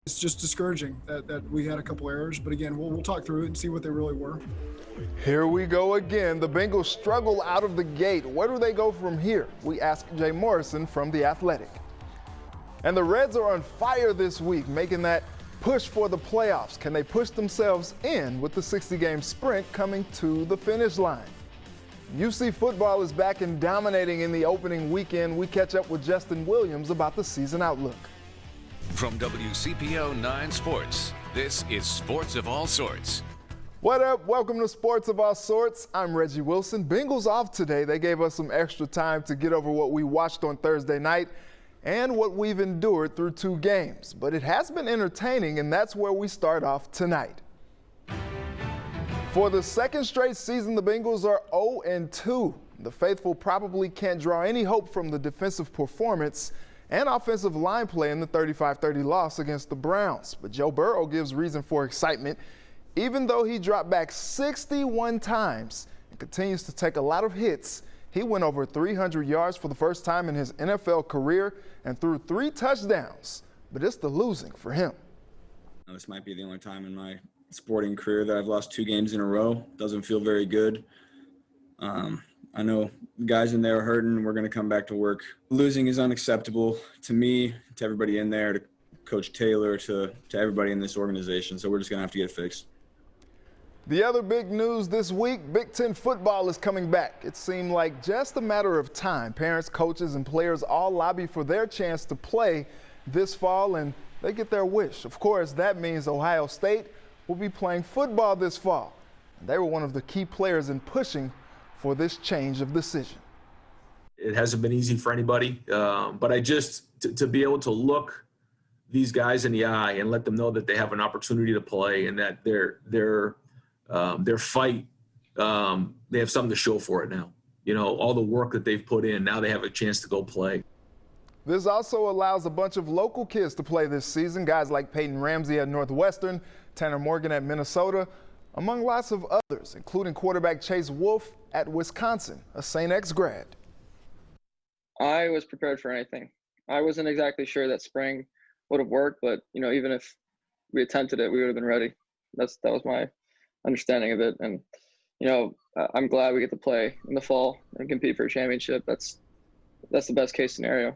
It's just discouraging that we had a couple errors, but again, we'll talk through it and see what they really were. Here we go again. The Bengals struggle out of the gate. Where do they go from here? We ask Jay Morrison from The Athletic. And the Reds are on fire this week, making that push for the playoffs. Can they push themselves in with the 60-game sprint coming to the finish line? UC football is back and dominating in the opening weekend. We catch up with Justin Williams about the season outlook. From WCPO 9 Sports, this is Sports of All Sorts. What up? Welcome to Sports of All Sorts. I'm Reggie Wilson. Bengals off today. They gave us some extra time to get over what we watched on Thursday night and what we've endured through 2 games. But it has been entertaining, and that's where we start off tonight. For the second straight season, the Bengals are 0-2. The faithful probably can't draw any hope from the defensive performance and offensive line play in the 35-30 loss against the Browns. But Joe Burrow gives reason for excitement, even though he dropped back 61 times and continues to take a lot of hits. He went over 300 yards for the first time in his NFL career and threw 3 touchdowns. But it's the losing for him. This might be the only time in my sporting career that I've lost 2 games in a row. Doesn't feel very good. I know guys in there are hurting. We're going to come back to work. Losing is unacceptable to me, to everybody in there, to Coach Taylor, to everybody in this organization. So we're just going to have to get it fixed. The other big news this week, Big Ten football is coming back. It seemed like just a matter of time. Parents, coaches, and players all lobby for their chance to play this fall, and they get their wish. Of course, that means Ohio State will be playing football this fall. They were one of the key players in pushing for this change of decision. It hasn't been easy for anybody, but I just, to be able to look these guys in the eye and let them know that they have an opportunity to play and that their fight, they have something to show for it now. You know, all the work that they've put in, now they have a chance to go play. This also allows a bunch of local kids to play this season, guys like Peyton Ramsey at Northwestern, Tanner Morgan at Minnesota, among lots of others, including quarterback Chase Wolf at Wisconsin, a St. X grad. I was prepared for anything. I wasn't exactly sure that spring would have worked, but, you know, even if we attempted it, we would have been ready. That was my understanding of it. And, you know, I'm glad we get to play in the fall and compete for a championship. That's the best case scenario.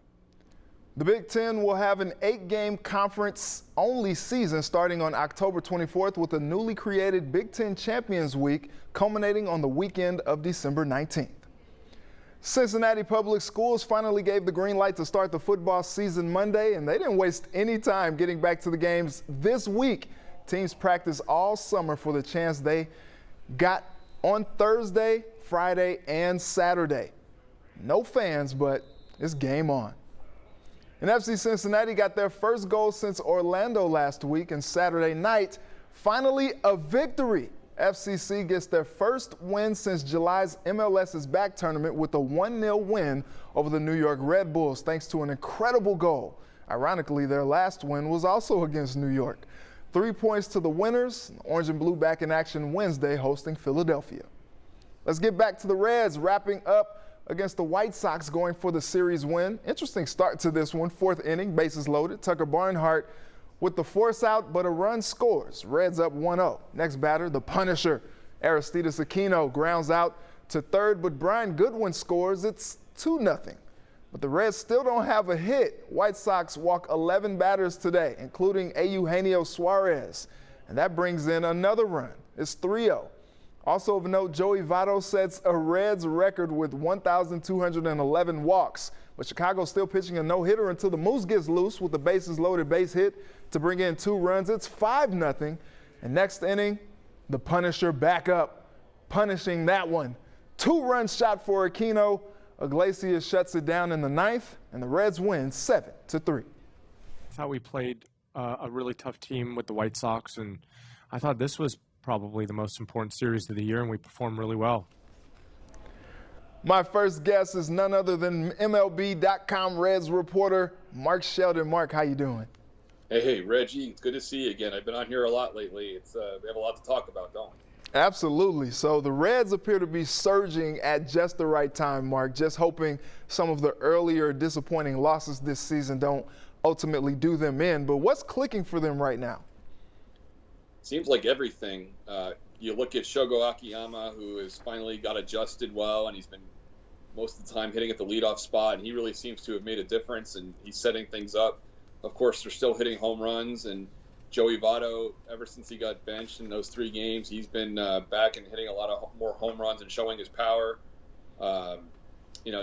The Big Ten will have an 8-game conference-only season starting on October 24th with a newly created Big Ten Champions Week culminating on the weekend of December 19th. Cincinnati Public Schools finally gave the green light to start the football season Monday, and they didn't waste any time getting back to the games this week. Teams practiced all summer for the chance they got on Thursday, Friday, and Saturday. No fans, but it's game on. And FC Cincinnati got their first goal since Orlando last week, and Saturday night, finally a victory. FCC gets their first win since July's MLS is Back tournament with a 1-0 win over the New York Red Bulls thanks to an incredible goal. Ironically, their last win was also against New York. 3 points to the winners. Orange and Blue back in action Wednesday hosting Philadelphia. Let's get back to the Reds wrapping up against the White Sox going for the series win. Interesting start to this one. 4th inning, bases loaded. Tucker Barnhart with the force out, but a run scores. Reds up 1-0. Next batter, the Punisher. Aristides Aquino grounds out to 3rd, but Brian Goodwin scores. It's 2-0. But the Reds still don't have a hit. White Sox walk 11 batters today, including Eugenio Suarez. And that brings in another run. It's 3-0. Also of note, Joey Votto sets a Reds record with 1,211 walks. But Chicago's still pitching a no-hitter until the Moose gets loose with the bases-loaded base hit to bring in 2 runs. It's 5-0. And next inning, the Punisher back up, punishing that one. 2-run shot for Aquino. Iglesias shuts it down in the 9th, and the Reds win 7-3. I thought we played a really tough team with the White Sox, and I thought this was probably the most important series of the year, and we performed really well. My first guest is none other than MLB.com Reds reporter Mark Sheldon. Mark, how you doing? Hey, Reggie, it's good to see you again. I've been on here a lot lately. We have a lot to talk about, don't we? Absolutely. So the Reds appear to be surging at just the right time, Mark, just hoping some of the earlier disappointing losses this season don't ultimately do them in. But what's clicking for them right now? Seems like everything. You look at Shogo Akiyama, who has finally got adjusted well, and he's been most of the time hitting at the leadoff spot, and he really seems to have made a difference, and he's setting things up. Of course, they're still hitting home runs, and Joey Votto, ever since he got benched in those 3 games, he's been back and hitting a lot of more home runs and showing his power.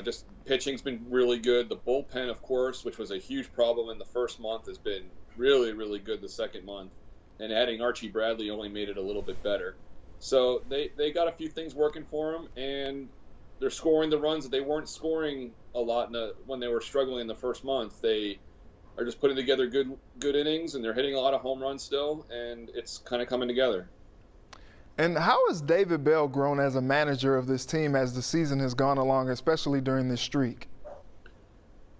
Just pitching's been really good. The bullpen, of course, which was a huge problem in the first month, has been really, really good the second month. And adding Archie Bradley only made it a little bit better. So they got a few things working for them, and they're scoring the runs that they weren't scoring a lot when they were struggling in the first month. They are just putting together good innings, and they're hitting a lot of home runs still, and it's kind of coming together. And how has David Bell grown as a manager of this team as the season has gone along, especially during this streak?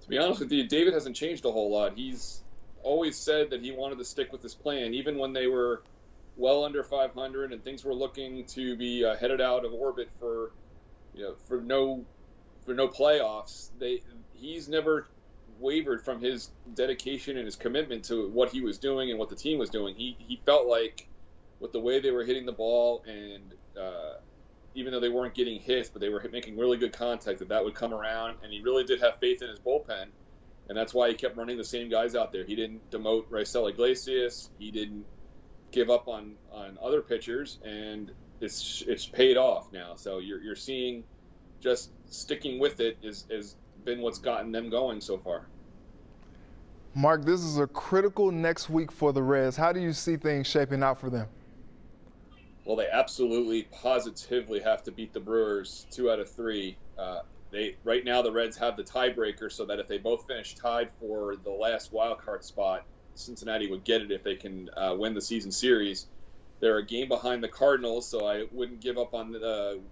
To be honest with you, David hasn't changed a whole lot. He's always said that he wanted to stick with this plan, even when they were well under 500 and things were looking to be headed out of orbit for no playoffs. He's never wavered from his dedication and his commitment to what he was doing and what the team was doing. He felt like with the way they were hitting the ball, and even though they weren't getting hits, but they were making really good contact, that would come around. And he really did have faith in his bullpen, and that's why he kept running the same guys out there. He didn't demote Raisel Iglesias. He didn't give up on other pitchers, and it's paid off now. So you're seeing just sticking with it has been what's gotten them going so far. Mark, this is a critical next week for the Reds. How do you see things shaping out for them? Well, they absolutely, positively have to beat the Brewers 2 out of 3. Right now the Reds have the tiebreaker, so that if they both finish tied for the last wild card spot, Cincinnati would get it if they can win the season series. They're a game behind the Cardinals, so I wouldn't give up on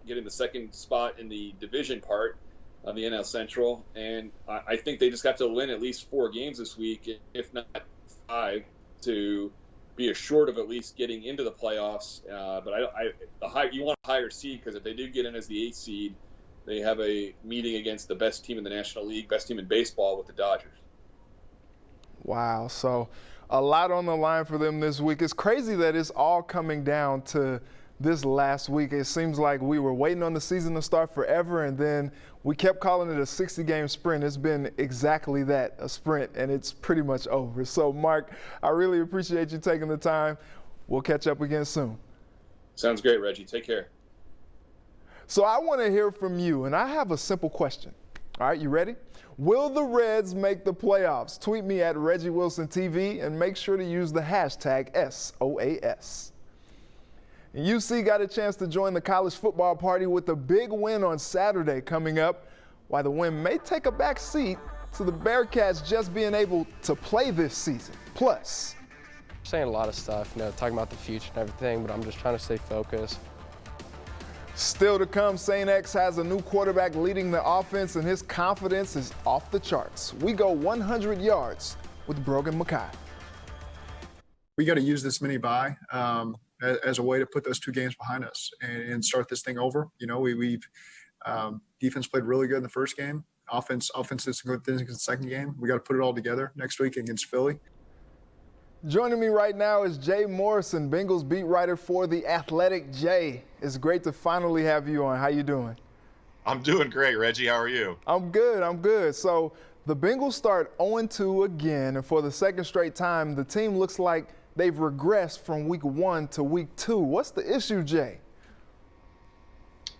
getting the second spot in the division part of the NL Central. And I think they just have to win at least 4 games this week, if not 5, to be assured of at least getting into the playoffs. But you want a higher seed, because if they do get in as the 8th seed, they have a meeting against the best team in the National League, best team in baseball, with the Dodgers. Wow, so a lot on the line for them this week. It's crazy that it's all coming down to this last week. It seems like we were waiting on the season to start forever, and then we kept calling it a 60-game sprint. It's been exactly that, a sprint, and it's pretty much over. So, Mark, I really appreciate you taking the time. We'll catch up again soon. Sounds great, Reggie. Take care. So I want to hear from you, and I have a simple question. All right, you ready? Will the Reds make the playoffs? Tweet me at Reggie Wilson TV and make sure to use the hashtag SOAS. And UC got a chance to join the college football party with a big win on Saturday coming up. While the win may take a back seat to the Bearcats just being able to play this season. Plus, saying a lot of stuff, talking about the future and everything, but I'm just trying to stay focused. still to come, St. X has a new quarterback leading the offense, and his confidence is off the charts. We go 100 yards with Brogan Mackay. We got to use this mini bye as a way to put those 2 games behind us and start this thing over. We've defense played really good in the first game. Offense did some good things in the second game. We got to put it all together next week against Philly. Joining me right now is Jay Morrison, Bengals beat writer for The Athletic. Jay, it's great to finally have you on. How you doing? I'm doing great, Reggie. How are you? I'm good. So the Bengals start 0-2 again, and for the second straight time, the team looks like they've regressed from week 1 to week 2. What's the issue, Jay?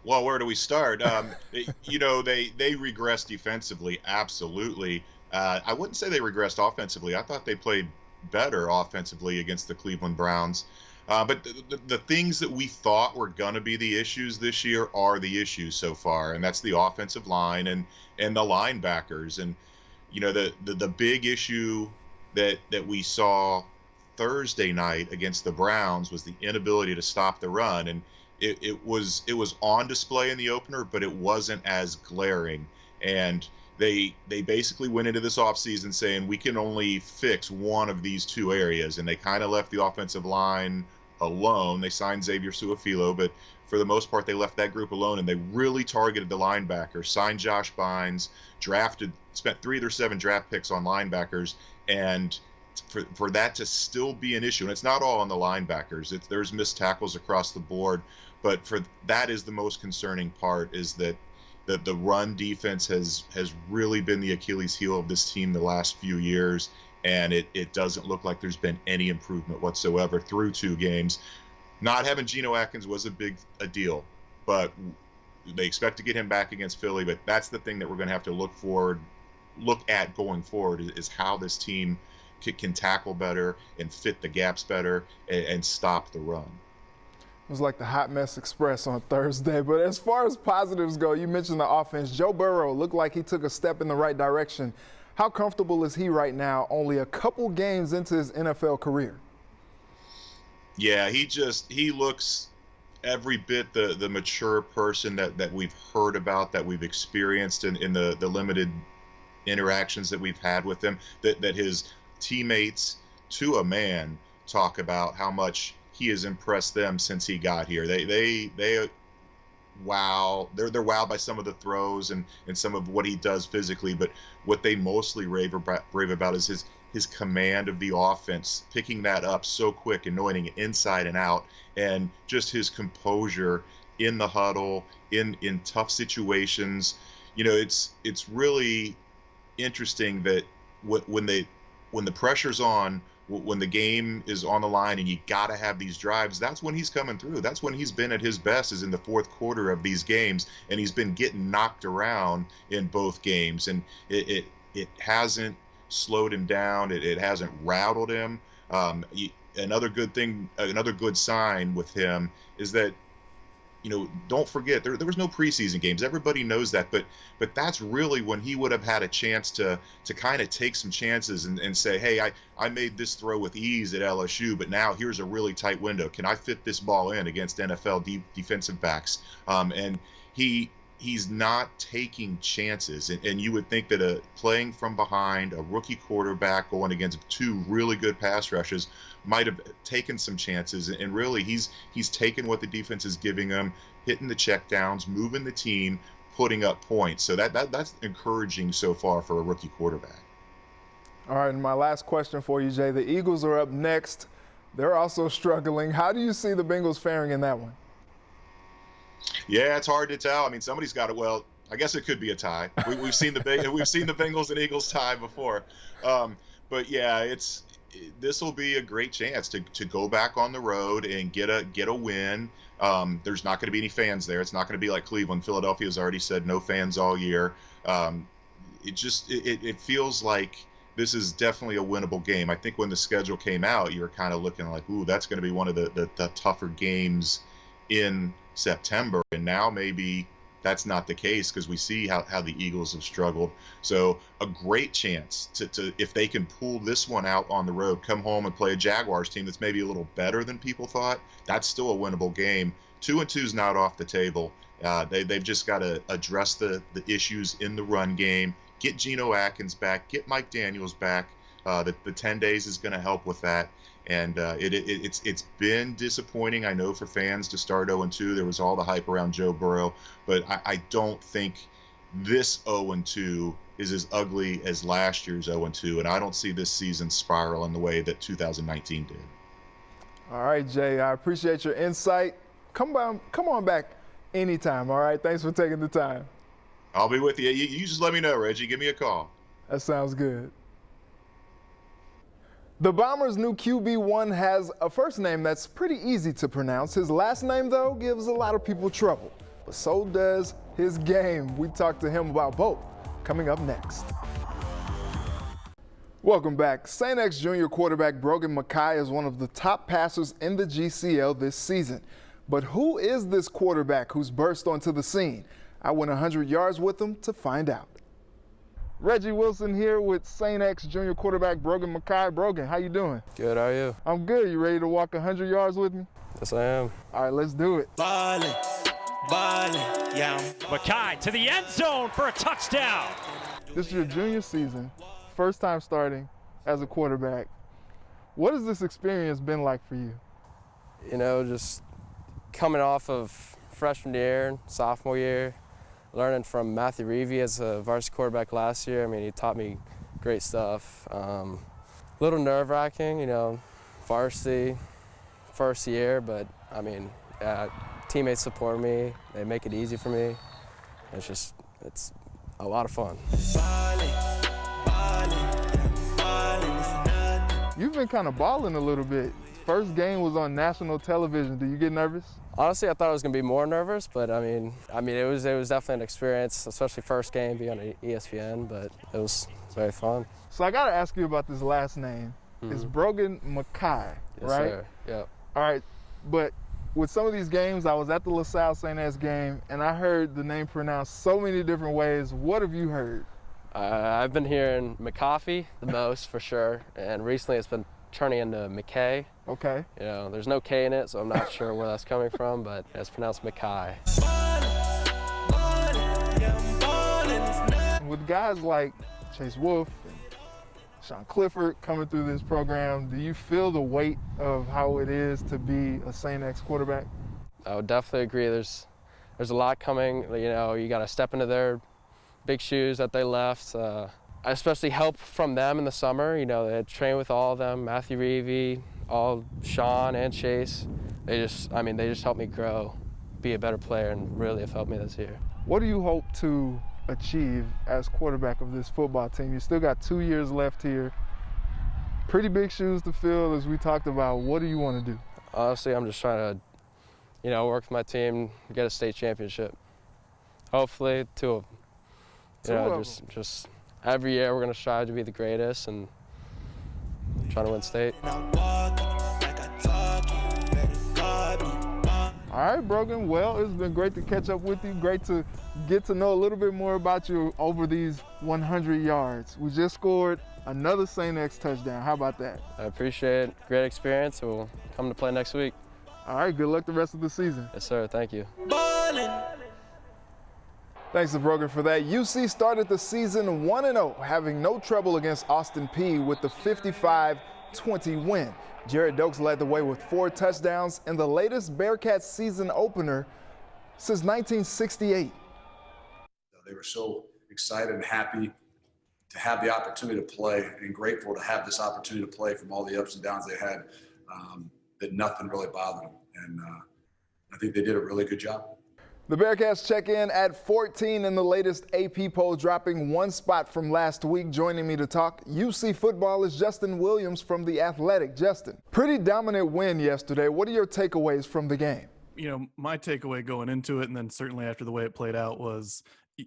Well, where do we start? They regressed defensively, absolutely. I wouldn't say they regressed offensively. I thought they played better offensively against the Cleveland Browns. But the things that we thought were going to be the issues this year are the issues so far, and that's the offensive line and the linebackers. And, the big issue that we saw Thursday night against the Browns was the inability to stop the run. And it was on display in the opener, but it wasn't as glaring. And they basically went into this offseason saying we can only fix one of these 2 areas, and they kind of left the offensive line alone. They signed Xavier Su'a-Filo, but for the most part, they left that group alone, and they really targeted the linebackers, signed Josh Bynes, spent 3 of their 7 draft picks on linebackers, and for that to still be an issue, and it's not all on the linebackers. There's missed tackles across the board, but that is the most concerning part, is that the run defense has really been the Achilles heel of this team the last few years, and it doesn't look like there's been any improvement whatsoever through 2 games. Not having Geno Atkins was a deal, but they expect to get him back against Philly. But that's the thing that we're going to have to look at going forward, is how this team can tackle better and fit the gaps better and stop the run. It was like the Hot Mess Express on Thursday. But as far as positives go, you mentioned the offense. Joe Burrow looked like he took a step in the right direction. How comfortable is he right now, only a couple games into his NFL career? Yeah, he looks every bit the mature person that we've heard about, that we've experienced in the limited interactions that we've had with him, that his teammates to a man talk about how much he has impressed them since he got here. They're wowed by some of the throws and some of what he does physically, but what they mostly rave about is his command of the offense, picking that up so quick and knowing it inside and out, and just his composure in the huddle, in tough situations. You know, it's really interesting that when the pressure's on, when the game is on the line and you got to have these drives, that's when he's coming through. That's when he's been at his best, is in the fourth quarter of these games, and he's been getting knocked around in both games, and it hasn't slowed him down. It hasn't rattled him. Another good sign with him is that, you know, don't forget there was no preseason games. Everybody knows that, but that's really when he would have had a chance to kind of take some chances and say, hey, I made this throw with ease at LSU, but now here's a really tight window. Can I fit this ball in against NFL defensive backs? And he's not taking chances, and you would think that playing from behind, a rookie quarterback going against 2 really good pass rushes might have taken some chances, and really he's taken what the defense is giving him, hitting the checkdowns, moving the team, putting up points. So that's encouraging so far for a rookie quarterback. All right, and my last question for you, Jay. The Eagles are up next. They're also struggling. How do you see the Bengals faring in that one? Yeah, it's hard to tell. I mean, somebody's got it. Well, I guess it could be a tie. We've seen the Bengals and Eagles tie before, but yeah, this will be a great chance to go back on the road and get a win. There's not going to be any fans there. It's not going to be like Cleveland. Philadelphia has already said no fans all year. It feels like this is definitely a winnable game. I think when the schedule came out, you were kind of looking like, ooh, that's going to be one of the tougher games in September, and now maybe that's not the case, because we see how the Eagles have struggled. So a great chance to if they can pull this one out on the road, come home and play a Jaguars team that's maybe a little better than people thought, that's still a winnable game. 2-2 is not off the table. They've just got to address the issues in the run game, get Geno Atkins back, get Mike Daniels back. The 10 days is going to help with that. And it's been disappointing, I know, for fans to start 0-2. There was all the hype around Joe Burrow, but I don't think this 0-2 is as ugly as last year's 0-2, and I don't see this season spiraling the way that 2019 did. All right, Jay, I appreciate your insight. Come on back anytime, all right? Thanks for taking the time. I'll be with you. You just let me know, Reggie. Give me a call. That sounds good. The Bombers' new QB1 has a first name that's pretty easy to pronounce. His last name, though, gives a lot of people trouble. But so does his game. We talked to him about both coming up next. Welcome back. St. X Junior quarterback Brogan Mackay is one of the top passers in the GCL this season. But who is this quarterback who's burst onto the scene? I went 100 yards with him to find out. Reggie Wilson here with St. X Junior quarterback Brogan Mackay. Brogan, how you doing? Good, how are you? I'm good. You ready to walk 100 yards with me? Yes, I am. All right, let's do it. Ballin', yeah. Mackay to the end zone for a touchdown. This is your junior season, first time starting as a quarterback. What has this experience been like for you? Just coming off of freshman year, sophomore year, learning from Matthew Reevy as a varsity quarterback last year. I mean, he taught me great stuff. A little nerve-wracking, varsity, first year, but I mean, teammates support me. They make it easy for me. It's a lot of fun. You've been kind of balling a little bit. First game was on national television. Do you get nervous? Honestly, I thought I was going to be more nervous, but I mean, it was definitely an experience, especially first game being on ESPN, but it was very fun. So I got to ask you about this last name. It's Brogan Mackay, Yes, right? sir. Yep. All right, but with some of these games, I was at the LaSalle St. X game, and I heard the name pronounced so many different ways. What have you heard? I've been hearing McCoffey the most, for sure, and recently it's been turning into McKay. Okay. There's no K in it, so I'm not sure where that's coming from, but it's pronounced Mackay. With guys like Chase Wolf and Sean Clifford coming through this program, do you feel the weight of how it is to be a St. X quarterback? I would definitely agree. There's a lot coming. You got to step into their big shoes that they left. I especially help from them in the summer. They had trained with all of them, Matthew Reevy, all Sean and Chase. They just helped me grow, be a better player, and really have helped me this year. What do you hope to achieve as quarterback of this football team? You still got 2 years left here. Pretty big shoes to fill, as we talked about. What do you want to do? Honestly, I'm just trying to, work with my team, get a state championship. Hopefully, two of them. Just every year we're going to strive to be the greatest and try to win state. All right, Brogan. Well, it's been great to catch up with you. Great to get to know a little bit more about you over these 100 yards. We just scored another St. X touchdown. How about that? I appreciate it. Great experience. We'll come to play next week. All right, good luck the rest of the season. Yes, sir. Thank you. Thanks to Brogan for that. UC started the season 1-0, having no trouble against Austin Peay with the 55-20 win. Jared Dokes led the way with 4 touchdowns in the latest Bearcats season opener since 1968. They were so excited and happy to have the opportunity to play and grateful to have this opportunity to play from all the ups and downs they had, that nothing really bothered them. And I think they did a really good job. The Bearcats check in at 14 in the latest AP poll, dropping 1 spot from last week. Joining me to talk UC football is Justin Williams from The Athletic. Justin, pretty dominant win yesterday. What are your takeaways from the game? My takeaway going into it, and then certainly after the way it played out, was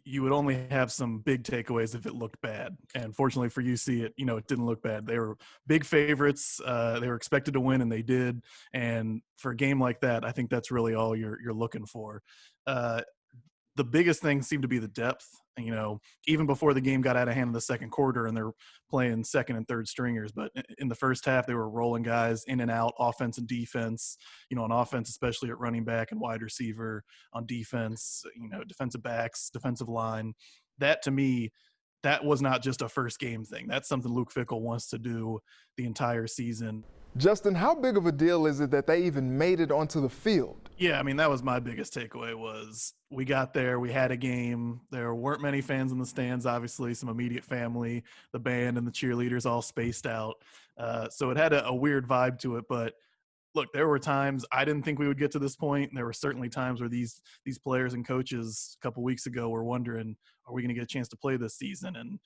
you would only have some big takeaways if it looked bad. And fortunately for UC, it didn't look bad. They were big favorites. They were expected to win, and they did. And for a game like that, I think that's really all you're looking for. The biggest thing seemed to be the depth. Even before the game got out of hand in the second quarter, and they're playing second and third stringers, but in the first half they were rolling guys in and out, offense and defense. On offense, especially at running back and wide receiver. On defense, defensive backs, defensive line. That, to me, that was not just a first game thing. That's something Luke Fickell wants to do the entire season. Justin, how big of a deal is it that they even made it onto the field? Yeah, that was my biggest takeaway. Was we got there, we had a game. There weren't many fans in the stands, obviously, some immediate family, the band and the cheerleaders all spaced out. So it had a weird vibe to it. But look, there were times I didn't think we would get to this point. And there were certainly times where these players and coaches a couple weeks ago were wondering, are we going to get a chance to play this season? And,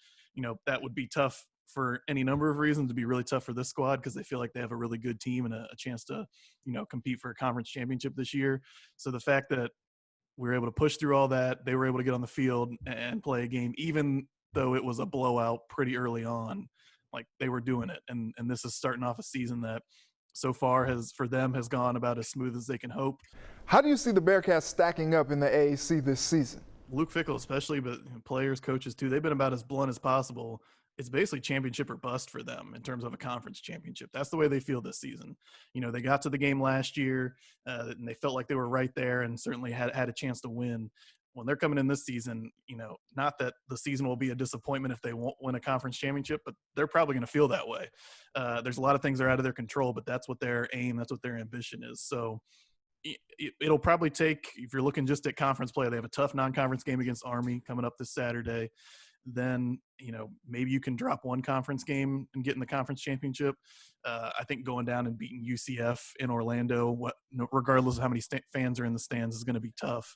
that would be tough for any number of reasons. To be really tough for this squad because they feel like they have a really good team and a chance to, compete for a conference championship this year. So the fact that we were able to push through all that, they were able to get on the field and play a game, even though it was a blowout pretty early on, like they were doing it. And this is starting off a season that so far has gone about as smooth as they can hope. How do you see the Bearcats stacking up in the AAC this season? Luke Fickell especially, but players, coaches too, they've been about as blunt as possible. It's basically championship or bust for them in terms of a conference championship. That's the way they feel this season. They got to the game last year and they felt like they were right there and certainly had a chance to win. when they're coming in this season, not that the season will be a disappointment if they won't win a conference championship, but they're probably going to feel that way. There's a lot of things that are out of their control, but that's what their aim, that's what their ambition is. So it'll probably take, if you're looking just at conference play, they have a tough non-conference game against Army coming up this Saturday. Then, maybe you can drop one conference game and get in the conference championship. I think going down and beating UCF in Orlando, regardless of how many fans are in the stands, is going to be tough.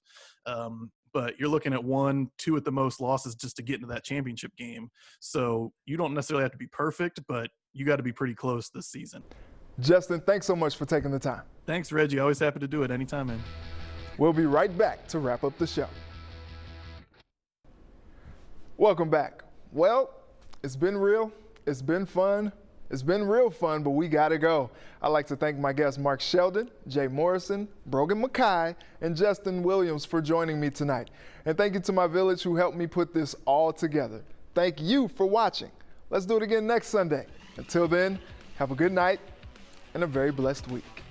But you're looking at 1, 2 at the most losses just to get into that championship game. So you don't necessarily have to be perfect, but you got to be pretty close this season. Justin, thanks so much for taking the time. Thanks, Reggie. Always happy to do it anytime, man. We'll be right back to wrap up the show. Welcome back. Well, it's been real. It's been fun. It's been real fun, but we got to go. I'd like to thank my guests Mark Sheldon, Jay Morrison, Brogan Mackay, and Justin Williams for joining me tonight. And thank you to my village who helped me put this all together. Thank you for watching. Let's do it again next Sunday. Until then, have a good night and a very blessed week.